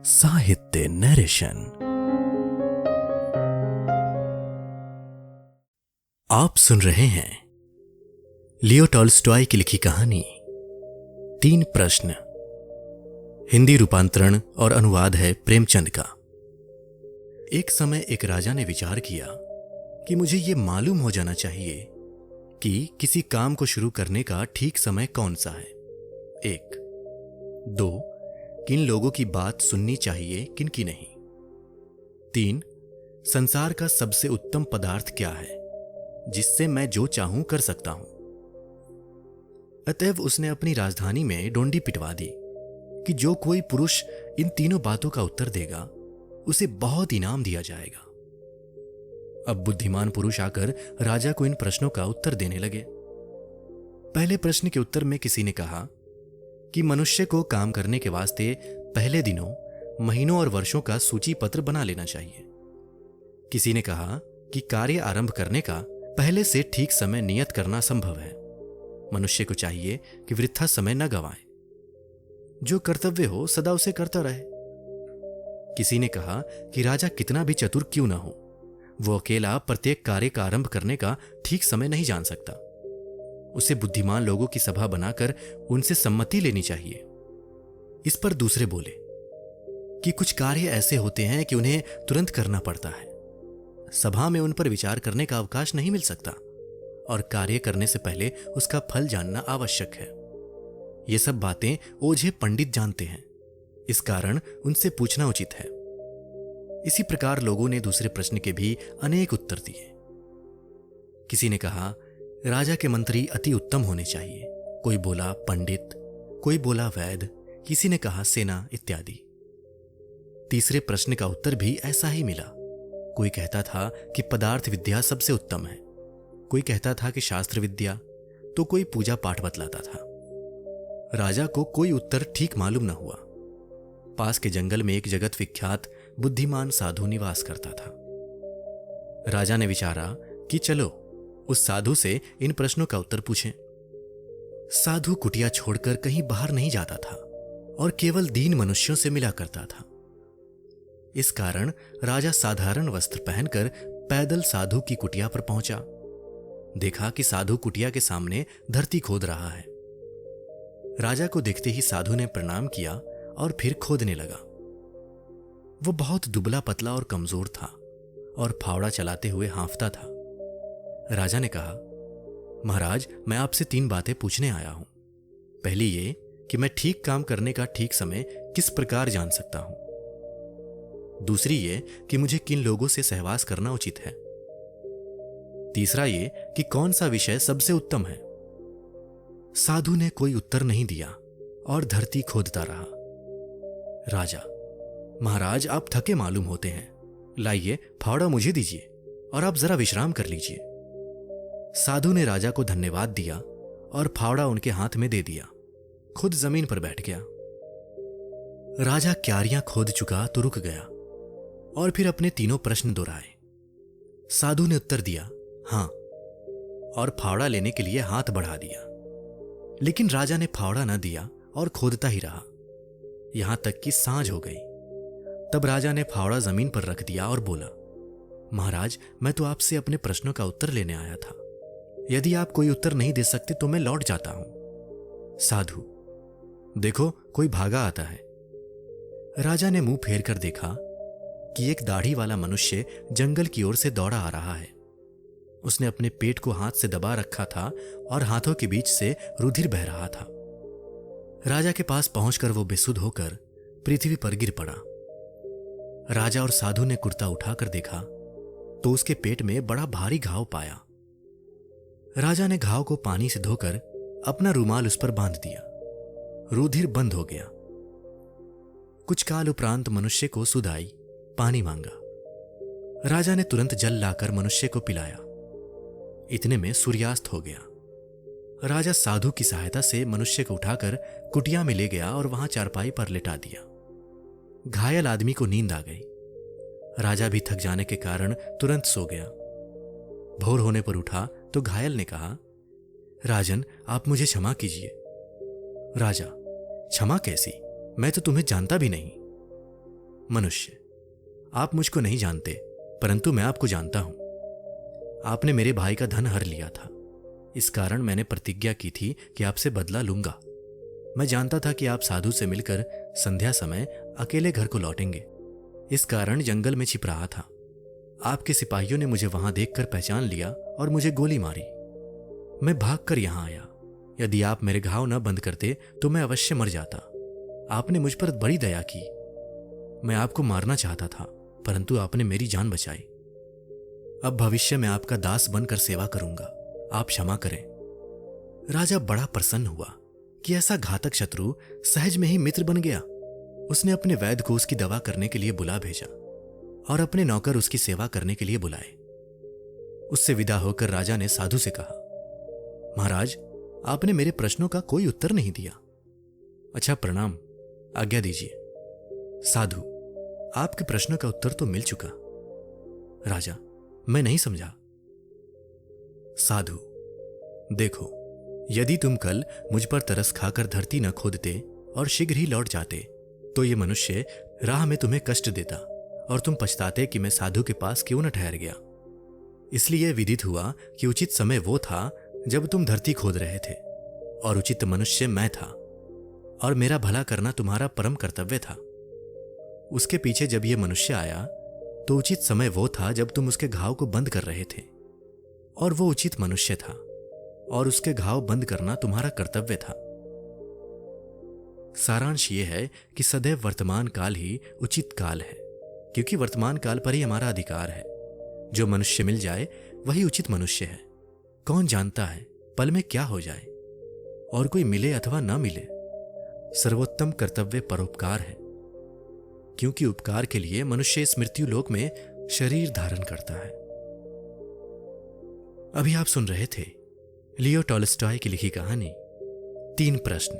साहित्य नरेशन। आप सुन रहे हैं लियो टॉल्स्टॉय की लिखी कहानी 3 प्रश्न। हिंदी रूपांतरण और अनुवाद है प्रेमचंद का। एक समय एक राजा ने विचार किया कि मुझे यह मालूम हो जाना चाहिए कि किसी काम को शुरू करने का ठीक समय कौन सा है। 1, 2, किन लोगों की बात सुननी चाहिए किन की नहीं। 3, संसार का सबसे उत्तम पदार्थ क्या है जिससे मैं जो चाहूं कर सकता हूं। अतएव उसने अपनी राजधानी में डोंडी पिटवा दी कि जो कोई पुरुष इन तीनों बातों का उत्तर देगा उसे बहुत इनाम दिया जाएगा। अब बुद्धिमान पुरुष आकर राजा को इन प्रश्नों का उत्तर देने लगे। पहले प्रश्न के उत्तर में किसी ने कहा कि मनुष्य को काम करने के वास्ते पहले दिनों, महीनों और वर्षों का सूची पत्र बना लेना चाहिए। किसी ने कहा कि कार्य आरंभ करने का पहले से ठीक समय नियत करना संभव है। मनुष्य को चाहिए कि वृथा समय न गंवाए, जो कर्तव्य हो सदा उसे करता रहे। किसी ने कहा कि राजा कितना भी चतुर क्यों न हो, वो अकेला प्रत्येक कार्य का आरंभ करने का ठीक समय नहीं जान सकता। उसे बुद्धिमान लोगों की सभा बनाकर उनसे सम्मति लेनी चाहिए। इस पर दूसरे बोले कि कुछ कार्य ऐसे होते हैं कि उन्हें तुरंत करना पड़ता है। सभा में उन पर विचार करने का अवकाश नहीं मिल सकता और कार्य करने से पहले उसका फल जानना आवश्यक है। ये सब बातें ओझे पंडित जानते हैं, इस कारण उनसे पूछना उचित है। इसी प्रकार लोगों ने दूसरे प्रश्न के भी अनेक उत्तर दिए। किसी ने कहा राजा के मंत्री अति उत्तम होने चाहिए, कोई बोला पंडित, कोई बोला वैद्य, किसी ने कहा सेना इत्यादि। तीसरे प्रश्न का उत्तर भी ऐसा ही मिला। कोई कहता था कि पदार्थ विद्या सबसे उत्तम है, कोई कहता था कि शास्त्र विद्या, तो कोई पूजा पाठ बतलाता था। राजा को कोई उत्तर ठीक मालूम न हुआ। पास के जंगल में एक जगत विख्यात बुद्धिमान साधु निवास करता था। राजा ने विचारा कि चलो उस साधु से इन प्रश्नों का उत्तर पूछें। साधु कुटिया छोड़कर कहीं बाहर नहीं जाता था और केवल दीन मनुष्यों से मिला करता था। इस कारण राजा साधारण वस्त्र पहनकर पैदल साधु की कुटिया पर पहुंचा। देखा कि साधु कुटिया के सामने धरती खोद रहा है। राजा को देखते ही साधु ने प्रणाम किया और फिर खोदने लगा। वो बहुत दुबला पतला और कमजोर था और फावड़ा चलाते हुए हांफता था। राजा ने कहा, महाराज, मैं आपसे 3 बातें पूछने आया हूं। पहली ये कि मैं ठीक काम करने का ठीक समय किस प्रकार जान सकता हूं। दूसरी ये कि मुझे किन लोगों से सहवास करना उचित है। तीसरा ये कि कौन सा विषय सबसे उत्तम है। साधु ने कोई उत्तर नहीं दिया और धरती खोदता रहा। राजा, महाराज, आप थके मालूम होते हैं, लाइए फावड़ा मुझे दीजिए और आप जरा विश्राम कर लीजिए। साधु ने राजा को धन्यवाद दिया और फावड़ा उनके हाथ में दे दिया। खुद जमीन पर बैठ गया। राजा क्यारियां खोद चुका तो रुक गया और फिर अपने तीनों प्रश्न दोहराए। साधु ने उत्तर दिया हां और फावड़ा लेने के लिए हाथ बढ़ा दिया, लेकिन राजा ने फावड़ा न दिया और खोदता ही रहा, यहां तक कि सांझ हो गई। तब राजा ने फावड़ा जमीन पर रख दिया और बोला, महाराज, मैं तो आपसे अपने प्रश्नों का उत्तर लेने आया था। यदि आप कोई उत्तर नहीं दे सकते तो मैं लौट जाता हूं। साधु, देखो कोई भागा आता है। राजा ने मुंह फेर कर देखा कि एक दाढ़ी वाला मनुष्य जंगल की ओर से दौड़ा आ रहा है। उसने अपने पेट को हाथ से दबा रखा था और हाथों के बीच से रुधिर बह रहा था। राजा के पास पहुंचकर वो बेसुध होकर पृथ्वी पर गिर पड़ा। राजा और साधु ने कुर्ता उठाकर देखा तो उसके पेट में बड़ा भारी घाव पाया। राजा ने घाव को पानी से धोकर अपना रुमाल उस पर बांध दिया। रुधिर बंद हो गया। कुछ काल उपरांत मनुष्य को सुध आई, पानी मांगा। राजा ने तुरंत जल लाकर मनुष्य को पिलाया। इतने में सूर्यास्त हो गया। राजा साधु की सहायता से मनुष्य को उठाकर कुटिया में ले गया और वहां चारपाई पर लेटा दिया। घायल आदमी को नींद आ गई। राजा भी थक जाने के कारण तुरंत सो गया। भोर होने पर उठा तो घायल ने कहा, राजन, आप मुझे क्षमा कीजिए। राजा, क्षमा कैसी, मैं तो तुम्हें जानता भी नहीं। मनुष्य, आप मुझको नहीं जानते, परंतु मैं आपको जानता हूं। आपने मेरे भाई का धन हर लिया था, इस कारण मैंने प्रतिज्ञा की थी कि आपसे बदला लूंगा। मैं जानता था कि आप साधु से मिलकर संध्या समय अकेले घर को लौटेंगे, इस कारण जंगल में छिप रहा था। आपके सिपाहियों ने मुझे वहां देखकर पहचान लिया और मुझे गोली मारी। मैं भागकर यहां आया। यदि आप मेरे घाव न बंद करते तो मैं अवश्य मर जाता। आपने मुझ पर बड़ी दया की। मैं आपको मारना चाहता था, परंतु आपने मेरी जान बचाई। अब भविष्य में आपका दास बनकर सेवा करूंगा, आप क्षमा करें। राजा बड़ा प्रसन्न हुआ कि ऐसा घातक शत्रु सहज में ही मित्र बन गया। उसने अपने वैद्य को उसकी दवा करने के लिए बुला भेजा और अपने नौकर उसकी सेवा करने के लिए बुलाए। उससे विदा होकर राजा ने साधु से कहा, महाराज, आपने मेरे प्रश्नों का कोई उत्तर नहीं दिया। अच्छा, प्रणाम, आज्ञा दीजिए। साधु, आपके प्रश्न का उत्तर तो मिल चुका। राजा, मैं नहीं समझा। साधु, देखो, यदि तुम कल मुझ पर तरस खाकर धरती न खोदते और शीघ्र ही लौट जाते तो ये मनुष्य राह में तुम्हें कष्ट देता और तुम पछताते कि मैं साधु के पास क्यों न ठहर गया। इसलिए विदित हुआ कि उचित समय वो था जब तुम धरती खोद रहे थे और उचित मनुष्य मैं था और मेरा भला करना तुम्हारा परम कर्तव्य था। उसके पीछे जब यह मनुष्य आया तो उचित समय वो था जब तुम उसके घाव को बंद कर रहे थे और वो उचित मनुष्य था और उसके घाव बंद करना तुम्हारा कर्तव्य था। सारांश ये है कि सदैव वर्तमान काल ही उचित काल है, क्योंकि वर्तमान काल पर ही हमारा अधिकार है। जो मनुष्य मिल जाए वही उचित मनुष्य है। कौन जानता है पल में क्या हो जाए, और कोई मिले अथवा ना मिले। सर्वोत्तम कर्तव्य परोपकार है, क्योंकि उपकार के लिए मनुष्य इस मृत्यु लोक में शरीर धारण करता है। अभी आप सुन रहे थे लियो टॉल्स्टॉय की लिखी कहानी 3 प्रश्न।